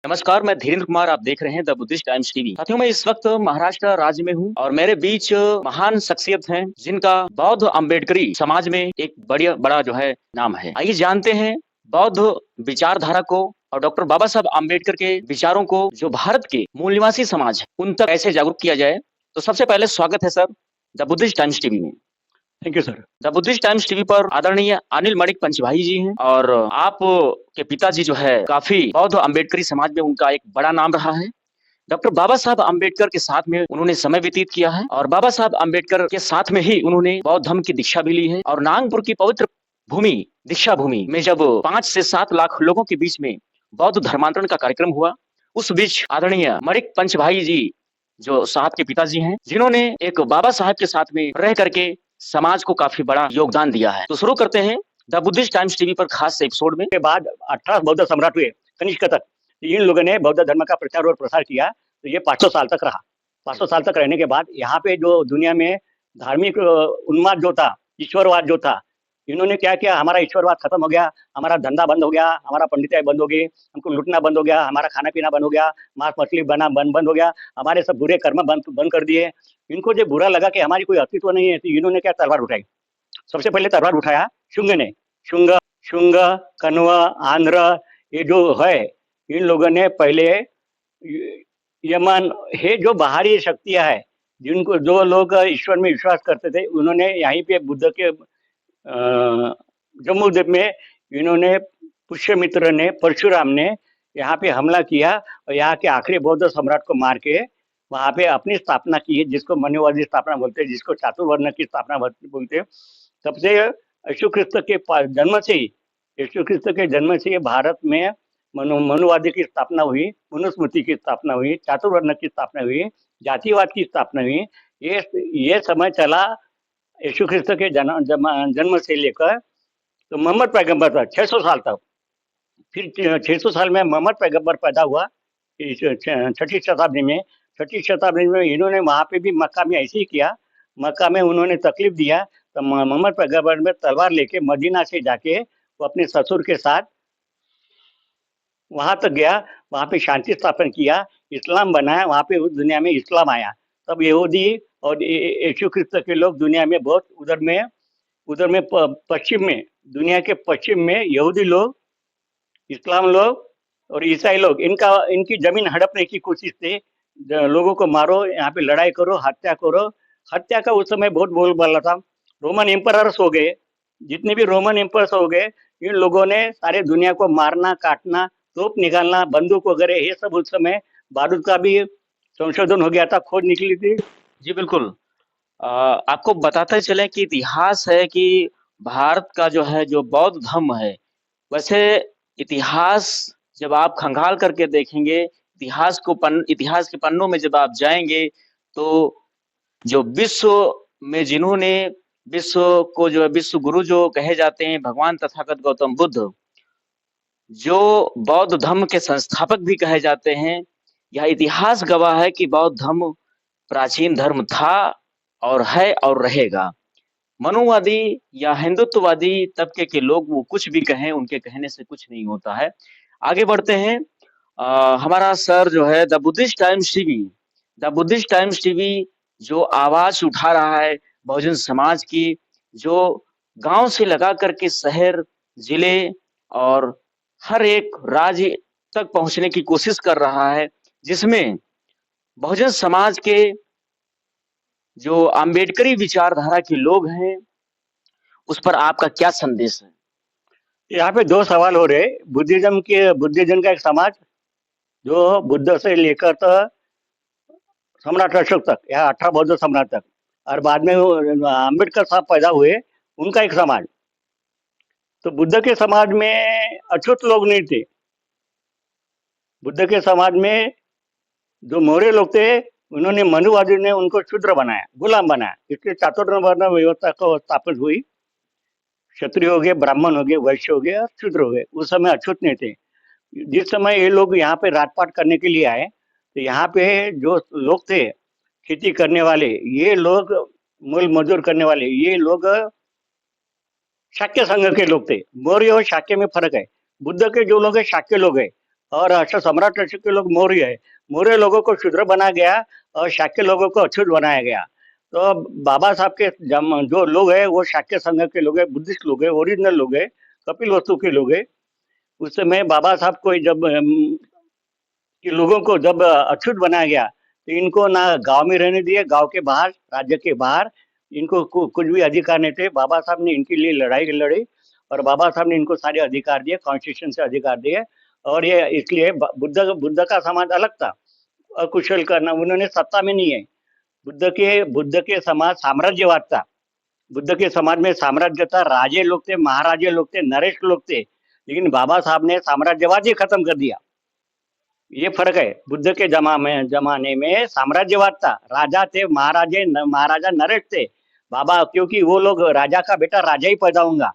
नमस्कार, मैं धीरेन्द्र कुमार, आप देख रहे हैं द बुद्धिस्ट टाइम्स टीवी। साथियों, मैं इस वक्त महाराष्ट्र राज्य में हूँ और मेरे बीच महान शख्सियत हैं जिनका बौद्ध अम्बेडकरी समाज में एक बड़ा जो है नाम है। आइए जानते हैं बौद्ध विचारधारा को और डॉक्टर बाबा साहब अम्बेडकर के विचारों को जो भारत के मूल निवासी समाज है उन तक कैसे जागरूक किया जाए। तो सबसे पहले स्वागत है sir the Buddhist Times TV में। Thank you sir. The Buddhist Times TV पर आदरणीय अनिल मणिक पंचभाई जी हैं और आप के पिताजी जो है काफी बौद्ध अम्बेडकरी समाज में उनका एक बड़ा नाम रहा है। डॉक्टर बाबा साहब अम्बेडकर के साथ में उन्होंने समय व्यतीत किया है और बाबा साहब अम्बेडकर के साथ में ही उन्होंने बौद्ध धर्म की दीक्षा भी ली है और नागपुर की पवित्र भूमि दीक्षा भूमि में जब 5 से 7 लाख लोगों के बीच में बौद्ध धर्मांतरण का कार्यक्रम हुआ, उस बीच आदरणीय मणिक पंच भाई जी जो साहब के पिताजी हैं, जिन्होंने एक बाबा साहब के साथ में रह करके समाज को काफी बड़ा योगदान दिया है। तो शुरू करते हैं द बुद्धिस्ट टाइम्स टीवी पर खास एपिसोड में। के बाद 18 बौद्ध सम्राट हुए कनिष्क तक। इन लोगों ने बौद्ध धर्म का प्रचार और प्रसार किया, तो ये 500 साल तक रहा। 500 साल तक रहने के बाद यहाँ पे जो दुनिया में धार्मिक उन्माद जो था, ईश्वरवाद जो था, इन्होंने क्या किया, हमारा ईश्वरवाद खत्म हो गया, हमारा धंधा बंद हो गया, हमारा पंडिताई बंद हो गई, हमको लूटना बंद हो गया, हमारा खाना पीना बंद हो गया, मांस मछली बना बंद हो गया, हमारे सब बुरे कर्म बंद कर दिए। इनको जो बुरा लगा कि हमारी कोई अस्तित्व नहीं है, तो इन्होंने क्या तलवार उठाई। सबसे पहले तलवार उठाया शुंग ने। शुंग शुंग कण्व, आंध्र, ये जो है, इन लोगों ने पहले यमन, ये जो बाहरी शक्तियां है, जिनको जो लोग ईश्वर में विश्वास करते थे, उन्होंने यहीं पे बुद्ध के जम्मू द्वीप में इन्होंने पुष्यमित्र ने, परशुराम ने यहाँ पे हमला किया और यहाँ के आखिरी बौद्ध सम्राट को मार के वहाँ पे अपनी स्थापना की है, जिसको मनुवादी स्थापना बोलते हैं, जिसको चातुर्वर्ण की स्थापना बोलते हैं। तब से यीशु ख्रिस्त के जन्म से ही, यीशु ख्रिस्त के जन्म से ही भारत में मनुवादी की स्थापना हुई, मनुस्मृति की स्थापना हुई, चातुर्वर्ण की स्थापना हुई, जातिवाद की स्थापना हुई। ये समय चला यीशु ख्रिस्त के जन्म से लेकर तो मोहम्मद पैगंबर तक 600 साल तक। फिर 600 साल में मोहम्मद पैगंबर पैदा हुआ छठी शताब्दी में। छठी शताब्दी में इन्होंने वहाँ पे भी मक्का में ऐसे ही किया। मक्का में उन्होंने तकलीफ दिया, तो मोहम्मद पैगंबर में तलवार लेके मदीना से जाके वो अपने ससुर के साथ वहां तक गया, वहां पे शांति स्थापन किया, इस्लाम बनाया, वहां पे उस दुनिया में इस्लाम आया। तब यहूदी और यीशु ख्रिस्त के लोग दुनिया में बहुत उधर में पश्चिम में, दुनिया के पश्चिम में यहूदी लोग, इस्लाम लोग और ईसाई लोग इनकी जमीन हड़पने की कोशिश थी। लोगों को मारो, यहाँ पे लड़ाई करो, हत्या करो। हत्या का उस समय बहुत बोलबाला था। रोमन एम्परर्स हो गए, जितने भी रोमन एम्परर्स हो गए, इन लोगों ने सारे दुनिया को मारना, काटना, तोप निकालना, बंदूक वगैरह, ये सब उस समय बारूद का भी संशोधन हो गया था, खोज निकली थी। जी बिल्कुल। आपको बताते चले कि इतिहास है कि भारत का जो है जो बौद्ध धर्म है, वैसे इतिहास जब आप खंगाल करके देखेंगे, इतिहास के पन्नों में जब आप जाएंगे, तो जो विश्व में जिन्होंने विश्व को जो है विश्व गुरु जो कहे जाते हैं भगवान तथागत गौतम बुद्ध, जो बौद्ध धर्म के संस्थापक भी कहे जाते हैं, यह इतिहास गवाह है कि बौद्ध धर्म प्राचीन धर्म था और है और रहेगा। मनुवादी या हिंदुत्ववादी तबके के लोग वो कुछ भी कहें, उनके कहने से कुछ नहीं होता है। आगे बढ़ते हैं। हमारा सर जो है द बुद्धिस्ट टाइम्स टीवी जो आवाज उठा रहा है बहुजन समाज की, जो गांव से लगा करके शहर, जिले और हर एक राज्य तक पहुंचने की कोशिश कर रहा है, जिसमें बहुजन समाज के जो अम्बेडकरी विचारधारा के लोग हैं, उस पर आपका क्या संदेश है? यहाँ पे दो सवाल हो रहे। बुद्धिज्म का एक समाज जो बुद्ध से लेकर तो सम्राट अशोक तक, या 18 बौद्ध सम्राट तक, और बाद में अम्बेडकर साहब पैदा हुए, उनका एक समाज। तो बुद्ध के समाज में अछूत लोग नहीं थे। बुद्ध के समाज में जो मौर्य लोग थे, उन्होंने मनुवादी ने उनको शूद्र बनाया, गुलाम बनाया, इसलिए चातुर्वर्ण व्यवस्था को स्थापित हुई। क्षत्रिय हो गए, ब्राह्मण हो गए, वैश्य हो गए और शूद्र हो गए। उस समय अछूत नहीं थे। जिस समय ये लोग यहाँ पे राजपाट करने के लिए आए, तो यहाँ पे जो लोग थे खेती करने वाले, ये लोग मूल मजदूर करने वाले, ये लोग शाक्य संघ के लोग थे। मौर्य और शाक्य में फर्क है। बुद्ध के जो लोग हैं शाक्य लोग हैं, और अष्ट सम्राट अशोक के लोग मौर्य है। मौर्य लोगों को शूद्र बनाया गया और शाक्य लोगों को अछूत बनाया गया। तो बाबा साहब के जो लोग हैं वो शाक्य संघ के लोग हैं, बुद्धिस्ट लोग हैं, ओरिजिनल लोग हैं, कपिल वस्तु के लोग हैं। उस समय बाबा साहब को जब कि लोगों को जब अछूत बनाया गया तो इनको ना गांव में रहने दिए, गांव के बाहर, राज्य के बाहर इनको कुछ भी अधिकार नहीं थे। बाबा साहब ने इनके लिए लड़ाई लड़ी और बाबा साहब ने इनको सारे अधिकार दिए, कॉन्स्टिट्यूशन से अधिकार दिए। और ये इसलिए बुद्ध बुद्ध का समाज अलग था, अकुशल करना उन्होंने सत्ता में नहीं है। बुद्ध के समाज साम्राज्यवाद था। बुद्ध के समाज में साम्राज्य था, राजे लोग थे, महाराजे लोग थे, नरेश लोग थे। लेकिन बाबा साहब ने साम्राज्यवाद ही खत्म कर दिया। ये फर्क है। बुद्ध के जमाने में साम्राज्यवाद था, राजा थे, महाराजा नरेश थे। बाबा क्योंकि वो लोग राजा का बेटा राजा ही पैदा होगा,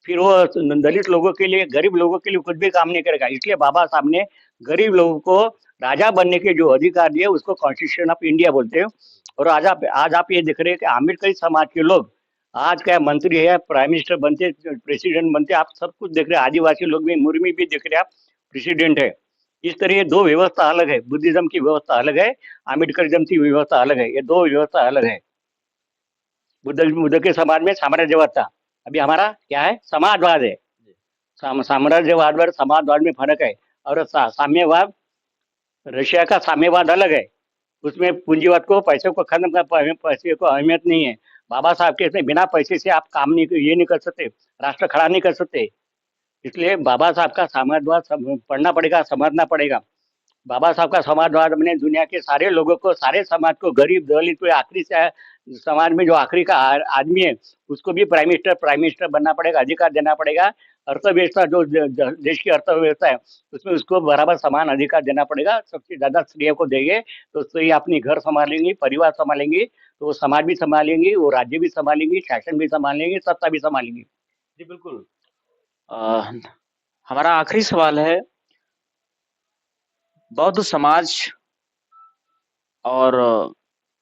फिर वो दलित लोगों के लिए, गरीब लोगों के लिए कुछ भी काम नहीं करेगा। इसलिए बाबा साहब ने गरीब लोगों को राजा बनने के जो अधिकार दिए उसको कॉन्स्टिट्यूशन ऑफ इंडिया बोलते हैं। और आज आप ये देख रहे हैं कि आम्बेडकरी समाज के लोग आज क्या मंत्री है, प्राइम मिनिस्टर बनते, प्रेसिडेंट बनते, आप सब कुछ देख रहे हैं। आदिवासी लोग भी, मुर्मी भी देख रहे हैं, आप प्रेसिडेंट है। इस तरह ये दो व्यवस्था अलग है, बुद्धिज्म की व्यवस्था अलग है, आम्बेडकरिज्म की व्यवस्था अलग है, ये दो व्यवस्था अलग है। बुद्ध के समाज में साम्राज्यवाद था, अभी हमारा क्या है, समाजवाद है। साम्राज्यवाद और समाजवाद में फर्क है। और साम्यवाद, रशिया का साम्यवाद अलग है, उसमें पूंजीवाद को, पैसे को खत्म कर, पैसे को अहमियत नहीं है। बाबा साहब के इसमें बिना पैसे से आप काम नहीं, ये नहीं कर सकते, राष्ट्र खड़ा नहीं कर सकते। इसलिए बाबा साहब का समाजवाद पढ़ना पड़ेगा, समझना पड़ेगा। बाबा साहब का समाजवाद ने दुनिया के सारे लोगों को, सारे समाज को, गरीब दलित को, आखिरी से समाज में जो आखिरी का आदमी है उसको भी प्राइम मिनिस्टर बनना पड़ेगा, अधिकार देना पड़ेगा। अर्थव्यवस्था जो देश की अर्थव्यवस्था है उसमें उसको बराबर समान अधिकार देना पड़ेगा। सबसे ज्यादा स्त्रियों को देंगे तो स्त्री अपनी घर संभालेंगी, परिवार संभालेंगी, तो वो समाज भी संभालेंगी, वो राज्य भी संभालेंगी, शासन भी संभालेंगी, सत्ता भी संभालेंगी। जी बिल्कुल। हमारा आखिरी सवाल है, बौद्ध समाज और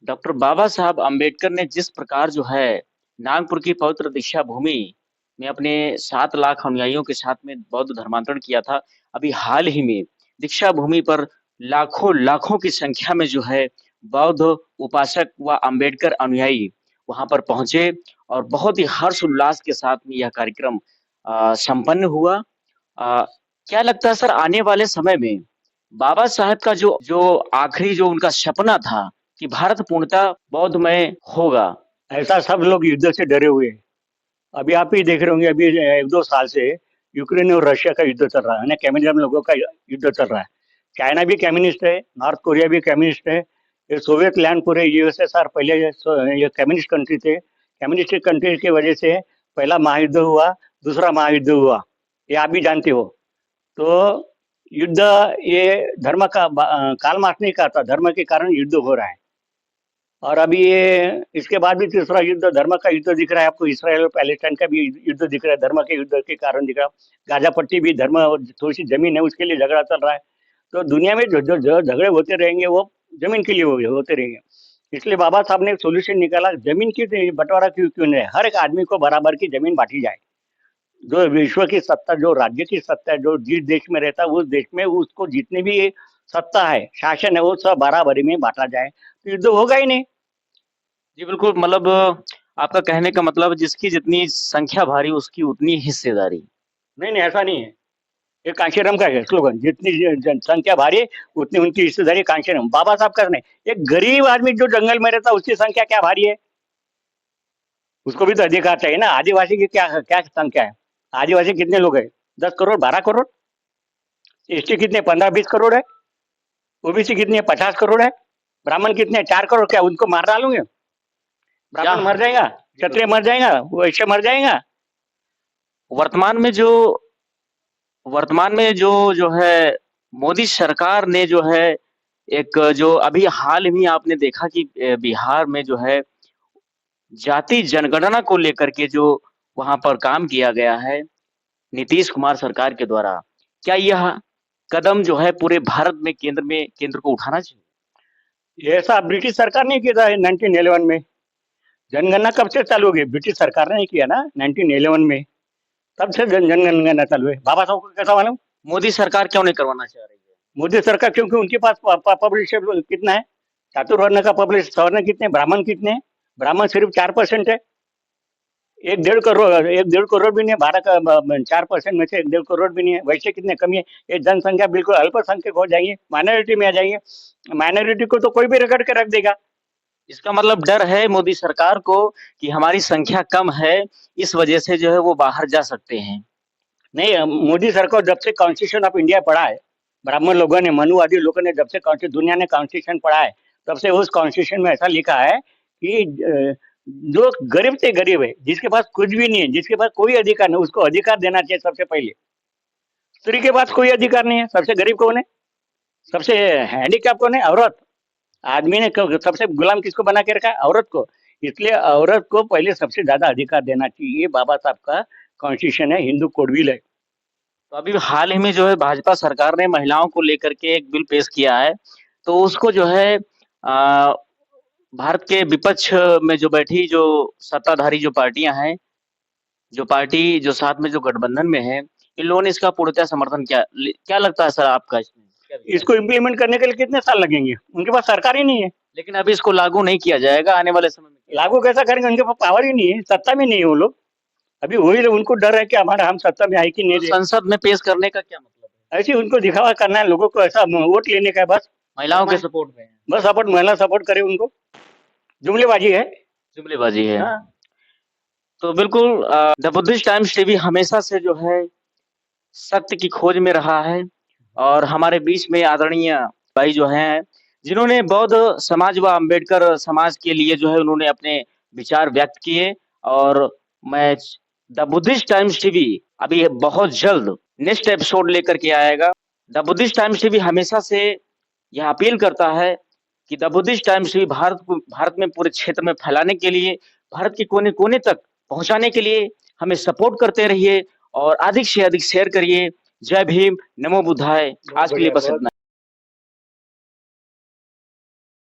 डॉक्टर बाबा साहब अम्बेडकर ने जिस प्रकार जो है नागपुर की पवित्र दीक्षा भूमि में अपने 7 लाख अनुयायियों के साथ में बौद्ध धर्मांतरण किया था, अभी हाल ही में दीक्षा भूमि पर लाखों लाखों की संख्या में जो है बौद्ध उपासक व अम्बेडकर अनुयायी वहां पर पहुंचे और बहुत ही हर्ष उल्लास के साथ में यह कार्यक्रम संपन्न हुआ। क्या लगता है सर, आने वाले समय में बाबा साहब का जो जो आखिरी जो उनका सपना था कि भारत पूर्णतः बौद्धमय होगा? ऐसा सब लोग युद्ध से डरे हुए हैं। अभी आप ही देख रहे होंगे, अभी 1-2 साल से यूक्रेन और रशिया का युद्ध चल रहा है ना, कम्युनिज्म लोगों का युद्ध चल रहा है। चाइना भी कम्युनिस्ट है, नॉर्थ कोरिया भी कम्युनिस्ट है, ये सोवियत लैंड पूरे यूएसएसआर पहले ये कम्युनिस्ट कंट्री थे। कम्युनिस्ट कंट्री की वजह से पहला महायुद्ध हुआ, दूसरा महायुद्ध हुआ, ये आप भी जानते हो। तो युद्ध ये धर्म का काल मार्क्स नहीं कहता, धर्म के कारण युद्ध हो रहा है। और अभी ये इसके बाद भी तीसरा युद्ध, धर्म का युद्ध दिख रहा है आपको। इसराइल और पैलेस्टाइन का भी युद्ध दिख रहा है, धर्म के युद्ध के कारण दिख रहा है। गाजा पट्टी भी धर्म, थोड़ी सी जमीन है उसके लिए झगड़ा चल रहा है। तो दुनिया में जो जो झगड़े होते रहेंगे वो जमीन के लिए होते रहेंगे। इसलिए बाबा साहब ने सोल्यूशन निकाला, जमीन की बंटवारा क्यों क्यों नहीं, हर एक आदमी को बराबर की जमीन बांटी जाए। जो विश्व की सत्ता, जो राज्य की सत्ता है, जो जिस देश में रहता है उस देश में उसको जितनी भी सत्ता है, शासन है, वो सब बराबरी में बांटा जाए, तो युद्ध होगा ही नहीं। जी बिल्कुल, मतलब आपका कहने का मतलब जिसकी जितनी संख्या भारी उसकी उतनी हिस्सेदारी। नहीं नहीं, ऐसा नहीं है। ये कांशीराम का है स्लोगन, जितनी जनसंख्या भारी उतनी उनकी हिस्सेदारी। कांशीराम बाबा साहब का नहीं। एक गरीब आदमी जो जंगल में रहता है उसकी संख्या क्या भारी है, उसको भी तो अधिकार चाहिए ना। आदिवासी की क्या क्या संख्या है, आदिवासी कितने लोग हैं, 10 करोड़, 12 करोड़। एसटी कितने, 15-20 करोड़ है। ओबीसी कितने, 50 करोड़ है। ब्राह्मण कितने, 4 करोड़। क्या उनको मार डालोगे? ब्राह्मण मर जाएगा, क्षत्रिय मर जाएगा, वैश्य मर जाएगा। वर्तमान में जो जो है मोदी सरकार ने जो है एक जो अभी हाल ही आपने देखा कि बिहार में जो है जाति जनगणना को लेकर के जो वहां पर काम किया गया है नीतीश कुमार सरकार के द्वारा, क्या यह कदम जो है पूरे भारत में केंद्र को उठाना चाहिए? ये ऐसा ब्रिटिश सरकार ने किया था 1911 में। जनगणना कब से चालू हो गई? ब्रिटिश सरकार ने किया ना 1911 में, तब से जनगणना चालू है। बाबा साहब को कैसा मालूम? मोदी सरकार क्यों नहीं करवाना चाह रही है? मोदी सरकार, क्योंकि उनके पास पॉपुलेशन कितना है, चातुर्वर्ण का पॉपुलेशन, सवर्ण कितने, ब्राह्मण कितने हैं? ब्राह्मण सिर्फ 4% है। 1.5 करोड़ भी नहीं है, भारत का 4% में से 1.5 करोड़ भी नहीं है। वैसे कितने कमी है, ये जनसंख्या बिल्कुल अल्पसंख्यक हो जाएंगे, माइनॉरिटी में आ जाएंगे। माइनॉरिटी को तो कोई भी रगड़ के रख देगा। इसका मतलब डर है मोदी सरकार को कि हमारी संख्या कम है, इस वजह से जो है वो बाहर जा सकते हैं। नहीं, मोदी सरकार जब से कॉन्स्टिट्यूशन ऑफ इंडिया पढ़ा है, ब्राह्मण लोगों ने, मनुवादी लोगों ने, जब से दुनिया ने कॉन्स्टिट्यूशन पढ़ा है, तब से उस कॉन्स्टिट्यूशन में ऐसा लिखा है कि जो गरीब से गरीब है, जिसके पास कुछ भी नहीं है, जिसके पास कोई अधिकार नहीं, उसको अधिकार देना चाहिए सबसे पहले। स्त्री के पास कोई अधिकार नहीं है, सबसे गरीब कौन है, सबसे हैंडीकैप कौन है, औरत। आदमी ने सबसे गुलाम किसको बना के रखा है, औरत को। इसलिए औरत को पहले सबसे ज्यादा अधिकार देना चाहिए। ये बाबा साहब का कॉन्स्टिट्यूशन है, हिंदू कोडविल है। तो अभी हाल ही में जो है भाजपा सरकार ने महिलाओं को लेकर के एक बिल पेश किया है, तो उसको जो है भारत के विपक्ष में जो बैठी जो सत्ताधारी जो पार्टियां हैं, जो पार्टी जो साथ में जो गठबंधन में है, इन लोगों ने इसका पूर्णतः समर्थन किया। क्या लगता है सर आपका इसमें? इसको इम्प्लीमेंट करने के लिए कितने साल लगेंगे, उनके पास सरकार ही नहीं है। लेकिन अभी इसको लागू नहीं किया जाएगा, आने वाले समय में लागू कैसा करेंगे, उनके पास पावर ही नहीं है, सत्ता में नहीं है वो लोग। अभी वही उनको डर है कि हमारा हम सत्ता में आए कि नहीं। तो संसद में पेश करने का क्या मतलब है? ऐसे उनको दिखावा करना है, लोगों को ऐसा वोट लेने का है बस। महिलाओं के सपोर्ट में है, बस सपोर्ट, महिला सपोर्ट करे उनको, जुमलेबाजी है, जुमलेबाजी है। हाँ। तो बिल्कुल द बुद्धिस्ट टाइम्स टीवी हमेशा से जो है सत्य की खोज में रहा है, और हमारे बीच में आदरणीय भाई जो हैं, जिन्होंने बौद्ध समाज व अम्बेडकर समाज के लिए जो है उन्होंने अपने विचार व्यक्त किए। और मैं द बुद्धिस्ट टाइम्स टीवी अभी बहुत जल्द नेक्स्ट एपिसोड लेकर के आएगा। द बुद्धिस्ट टाइम्स टीवी हमेशा से यह अपील करता है कि the Buddhist Times TV Bharat में पूरे क्षेत्र में फैलाने के लिए, भारत के कोने-कोने तक पहुंचाने के लिए हमें सपोर्ट करते रहिए और अधिक से अधिक शेयर करिए। जय भीम, नमो बुद्धाय। आज के लिए बस इतना ही।